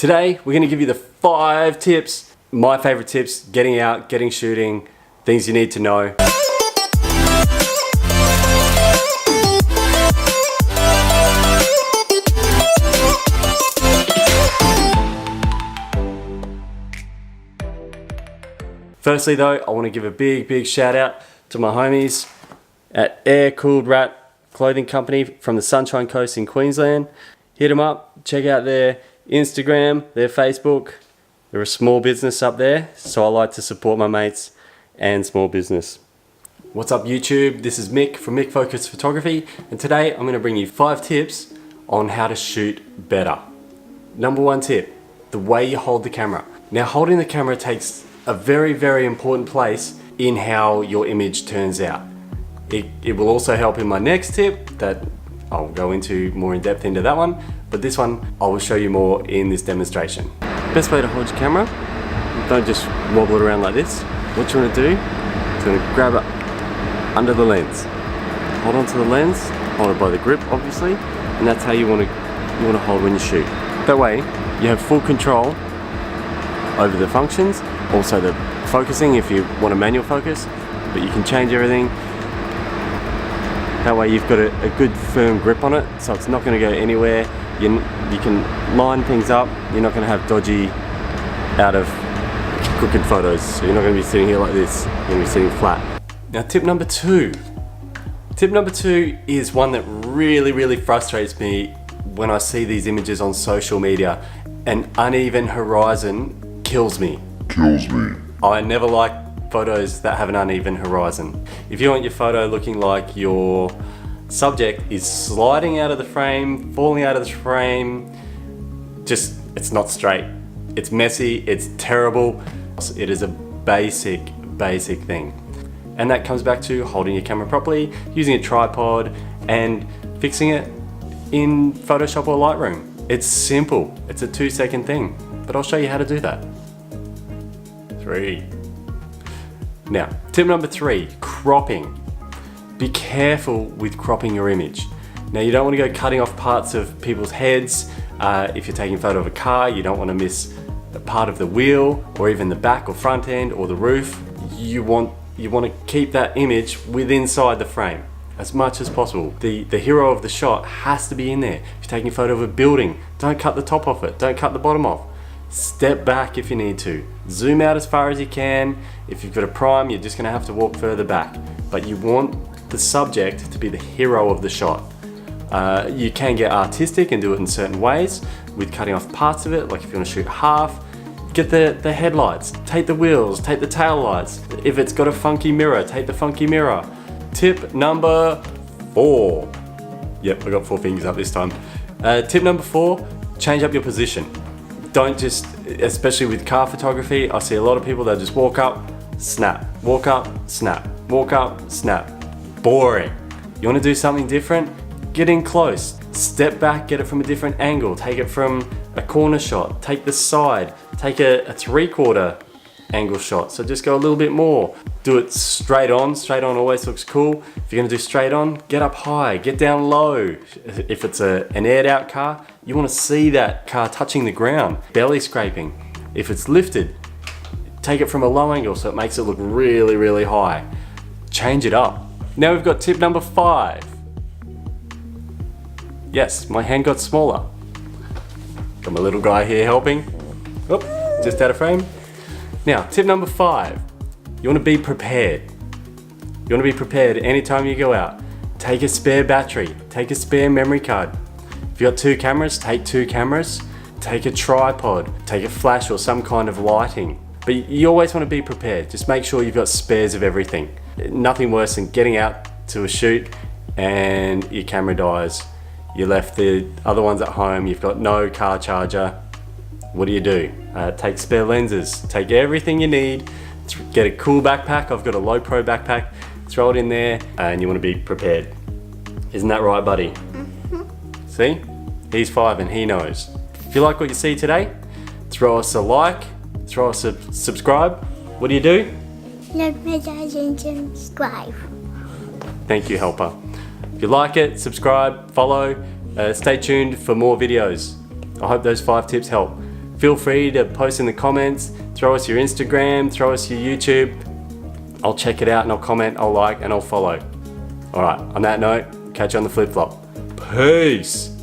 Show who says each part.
Speaker 1: Today, we're gonna give you the 5 tips, my favorite tips, getting out, getting shooting, things you need to know. Firstly though, I wanna give a big shout out to my homies at Aircooled clothing company from the Sunshine Coast in Queensland. Hit them up, check out their Instagram, their Facebook. They're a small business up there, so I like to support my mates and small business. What's up YouTube? This is Mick from Mick Focus Photography, and today I'm going to bring you 5 tips on how to shoot better. Number 1 tip, the way you hold the camera. Now holding the camera takes a very important place in how your image turns out. It will also help in my next tip that I'll go into more in depth into that one, but this one I will show you more in this demonstration. Best way to hold your camera, don't just wobble it around like this. What you want to do is you want to grab it under the lens. Hold on to the lens, hold it by the grip obviously, and that's how you want to hold when you shoot. That way you have full control over the functions, also the focusing if you want a manual focus, but you can change everything. That way you've got a good firm grip on it, so it's not going to go anywhere. You can line things up. You're not going to have dodgy, out of crooked photos. So you're not going to be sitting here like this. You're going to be sitting flat. Now tip number 2. Tip number 2 is one that really frustrates me when I see these images on social media. An uneven horizon kills me. I never like photos that have an uneven horizon. If you want your photo looking like your subject is sliding out of the frame, falling out of the frame, it's not straight. It's messy, it's terrible. It is a basic thing. And that comes back to holding your camera properly, using a tripod, and fixing it in Photoshop or Lightroom. It's simple, it's a 2-second thing, but I'll show you how to do that. 3. Now, tip number 3, cropping. Be careful with cropping your image. Now you don't want to go cutting off parts of people's heads. If you're taking a photo of a car, you don't want to miss a part of the wheel or even the back or front end or the roof. You want to keep that image inside the frame as much as possible. The hero of the shot has to be in there. If you're taking a photo of a building, don't cut the top off it, don't cut the bottom off. Step back if you need to. Zoom out as far as you can. If you've got a prime, you're just going to have to walk further back. But you want the subject to be the hero of the shot. You can get artistic and do it in certain ways with cutting off parts of it, like if you want to shoot half, get the headlights, take the wheels, take the tail lights. If it's got a funky mirror, take the funky mirror. Tip number 4. Yep, I got 4 fingers up this time. Tip number 4, change up your position. Don't just, especially with car photography, I see a lot of people that just walk up, snap, walk up, snap, walk up, snap. Boring. You want to do something different? Get in close. Step back, get it from a different angle. Take it from a corner shot. Take the side. Take a 3/4 angle shot. So just go a little bit more. Do it straight on. Straight on always looks cool. If you're going to do straight on, get up high, get down low. If it's an aired out car, you want to see that car touching the ground, belly scraping. If it's lifted, take it from a low angle so it makes it look really high. Change it up. Now we've got tip number 5. Yes, my hand got smaller. Got my little guy here helping. Oop, just out of frame. Now, tip number 5. You want to be prepared. You want to be prepared anytime you go out. Take a spare battery. Take a spare memory card. If you've got 2 cameras, take 2 cameras. Take a tripod. Take a flash or some kind of lighting. But you always want to be prepared. Just make sure you've got spares of everything. Nothing worse than getting out to a shoot and your camera dies. You left the other ones at home, you've got no car charger. What do? Take spare lenses, take everything you need, get a cool backpack. I've got a low pro backpack, throw it in there, and you want to be prepared. Isn't that right, buddy? See? He's 5 and he knows. If you like what you see today, throw us a like, throw us a subscribe. What do?
Speaker 2: Like, and subscribe.
Speaker 1: Thank you, helper. If you like it, subscribe, follow, stay tuned for more videos. I hope those 5 tips help. feel free to post in the comments, throw us your Instagram, throw us your YouTube. I'll check it out and I'll comment, I'll like, and I'll follow. All right, on that note, catch you on the flip flop. Peace.